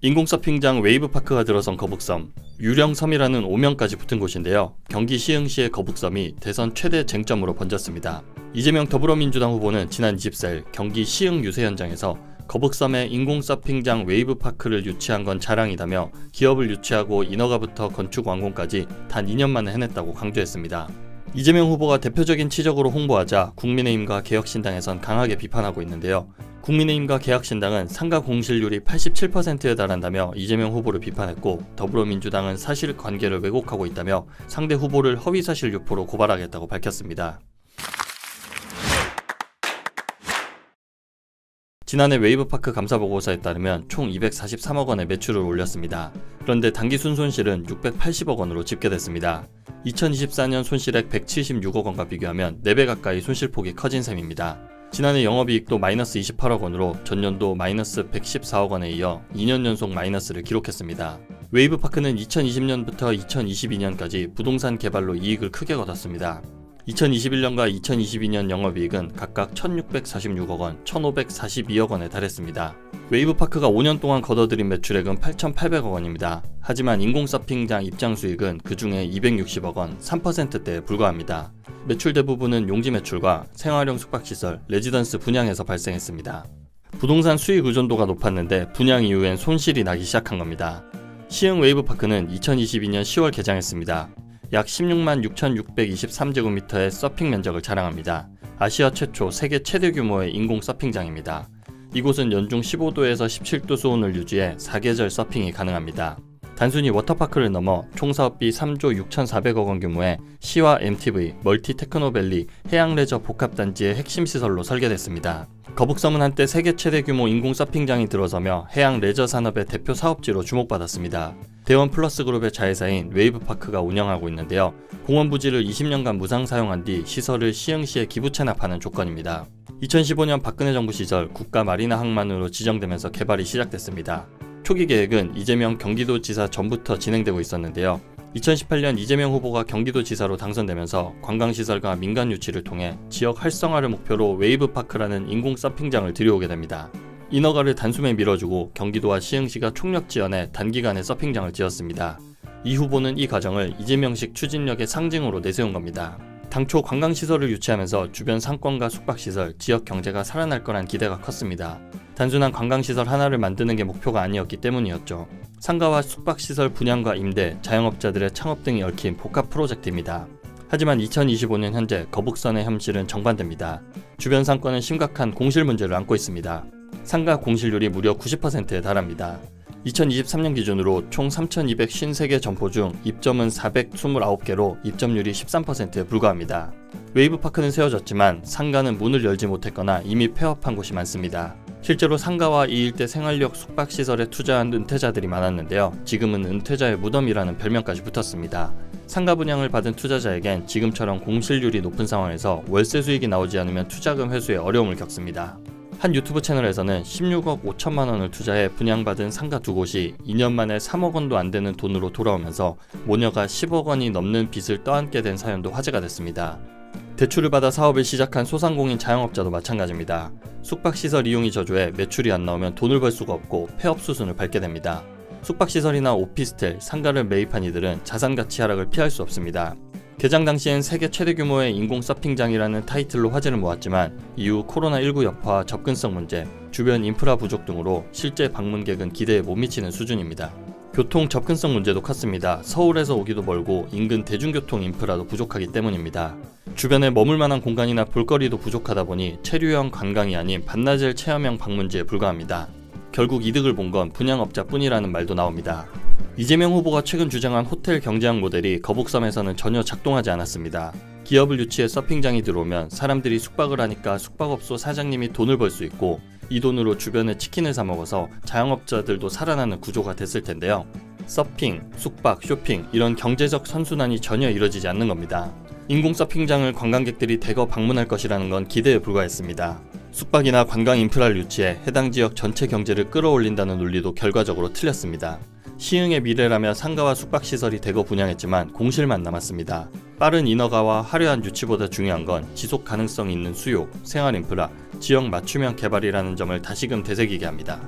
인공 서핑장 웨이브파크가 들어선 거북섬, 유령섬이라는 오명까지 붙은 곳인데요. 경기 시흥시의 거북섬이 대선 최대 쟁점으로 번졌습니다. 이재명 더불어민주당 후보는 지난 24일 경기 시흥 유세 현장에서 거북섬에 인공 서핑장 웨이브파크를 유치한 건 자랑이다며 기업을 유치하고 인허가부터 건축 완공까지 단 2년 만에 해냈다고 강조했습니다. 이재명 후보가 대표적인 치적으로 홍보하자 국민의힘과 개혁신당에선 강하게 비판하고 있는데요. 국민의힘과 개혁신당은 상가 공실률이 87%에 달한다며 이재명 후보를 비판했고, 더불어민주당은 사실관계를 왜곡하고 있다며 상대 후보를 허위사실 유포로 고발하겠다고 밝혔습니다. 지난해 웨이브파크 감사보고서에 따르면 총 243억 원의 매출을 올렸습니다. 그런데 단기 순손실은 680억 원으로 집계됐습니다. 2024년 손실액 176억 원과 비교하면 4배 가까이 손실폭이 커진 셈입니다. 지난해 영업이익도 마이너스 28억 원으로 전년도 마이너스 114억 원에 이어 2년 연속 마이너스를 기록했습니다. 웨이브파크는 2020년부터 2022년까지 부동산 개발로 이익을 크게 거뒀습니다. 2021년과 2022년 영업이익은 각각 1,646억 원, 1,542억 원에 달했습니다. 웨이브파크가 5년 동안 거둬들인 매출액은 8,800억 원입니다. 하지만 인공서핑장 입장 수익은 그 중에 260억 원, 3%대에 불과합니다. 매출 대부분은 용지 매출과 생활형 숙박시설, 레지던스 분양에서 발생했습니다. 부동산 수익 의존도가 높았는데 분양 이후엔 손실이 나기 시작한 겁니다. 시흥 웨이브파크는 2022년 10월 개장했습니다. 약 16만 6,623제곱미터의 서핑 면적을 자랑합니다. 아시아 최초, 세계 최대 규모의 인공 서핑장입니다. 이곳은 연중 15도에서 17도 수온을 유지해 사계절 서핑이 가능합니다. 단순히 워터파크를 넘어 총 사업비 3조 6,400억 원 규모의 시와 MTV, 멀티 테크노밸리, 해양레저 복합단지의 핵심 시설로 설계됐습니다. 거북섬은 한때 세계 최대 규모 인공 서핑장이 들어서며 해양 레저 산업의 대표 사업지로 주목받았습니다. 대원 플러스 그룹의 자회사인 웨이브파크가 운영하고 있는데요. 공원 부지를 20년간 무상 사용한 뒤 시설을 시흥시에 기부 체납하는 조건입니다. 2015년 박근혜 정부 시절 국가 마리나 항만으로 지정되면서 개발이 시작됐습니다. 초기 계획은 이재명 경기도지사 전부터 진행되고 있었는데요. 2018년 이재명 후보가 경기도지사로 당선되면서 관광시설과 민간 유치를 통해 지역 활성화를 목표로 웨이브파크라는 인공 서핑장을 들여오게 됩니다. 인허가를 단숨에 밀어주고 경기도와 시흥시가 총력 지원해 단기간에 서핑장을 지었습니다. 이 후보는 이 과정을 이재명식 추진력의 상징으로 내세운 겁니다. 당초 관광시설을 유치하면서 주변 상권과 숙박시설, 지역 경제가 살아날 거란 기대가 컸습니다. 단순한 관광시설 하나를 만드는 게 목표가 아니었기 때문이었죠. 상가와 숙박시설 분양과 임대, 자영업자들의 창업 등이 얽힌 복합 프로젝트입니다. 하지만 2025년 현재 거북선의 현실은 정반대입니다. 주변 상권은 심각한 공실 문제를 안고 있습니다. 상가 공실률이 무려 90%에 달합니다. 2023년 기준으로 총 3,253개 점포 중 입점은 429개로 입점률이 13%에 불과합니다. 웨이브파크는 세워졌지만 상가는 문을 열지 못했거나 이미 폐업한 곳이 많습니다. 실제로 상가와 이 일대 생활력 숙박시설에 투자한 은퇴자들이 많았는데요. 지금은 은퇴자의 무덤이라는 별명까지 붙었습니다. 상가 분양을 받은 투자자에겐 지금처럼 공실률이 높은 상황에서 월세 수익이 나오지 않으면 투자금 회수에 어려움을 겪습니다. 한 유튜브 채널에서는 16억 5천만 원을 투자해 분양받은 상가 2곳이 2년 만에 3억 원도 안 되는 돈으로 돌아오면서 모녀가 10억 원이 넘는 빚을 떠안게 된 사연도 화제가 됐습니다. 대출을 받아 사업을 시작한 소상공인 자영업자도 마찬가지입니다. 숙박시설 이용이 저조해 매출이 안 나오면 돈을 벌 수가 없고 폐업 수순을 밟게 됩니다. 숙박시설이나 오피스텔, 상가를 매입한 이들은 자산가치 하락을 피할 수 없습니다. 개장 당시엔 세계 최대 규모의 인공 서핑장이라는 타이틀로 화제를 모았지만 이후 코로나19 여파와 접근성 문제, 주변 인프라 부족 등으로 실제 방문객은 기대에 못 미치는 수준입니다. 교통 접근성 문제도 컸습니다. 서울에서 오기도 멀고 인근 대중교통 인프라도 부족하기 때문입니다. 주변에 머물 만한 공간이나 볼거리도 부족하다 보니 체류형 관광이 아닌 반나절 체험형 방문지에 불과합니다. 결국 이득을 본 건 분양업자뿐이라는 말도 나옵니다. 이재명 후보가 최근 주장한 호텔 경제학 모델이 거북섬에서는 전혀 작동하지 않았습니다. 기업을 유치해 서핑장이 들어오면 사람들이 숙박을 하니까 숙박업소 사장님이 돈을 벌 수 있고 이 돈으로 주변에 치킨을 사 먹어서 자영업자들도 살아나는 구조가 됐을 텐데요. 서핑, 숙박, 쇼핑 이런 경제적 선순환이 전혀 이뤄지지 않는 겁니다. 인공 서핑장을 관광객들이 대거 방문할 것이라는 건 기대에 불과했습니다. 숙박이나 관광 인프라를 유치해 해당 지역 전체 경제를 끌어올린다는 논리도 결과적으로 틀렸습니다. 시흥의 미래라며 상가와 숙박시설이 대거 분양했지만 공실만 남았습니다. 빠른 인허가와 화려한 유치보다 중요한 건 지속 가능성 있는 수요, 생활 인프라, 지역 맞춤형 개발이라는 점을 다시금 되새기게 합니다.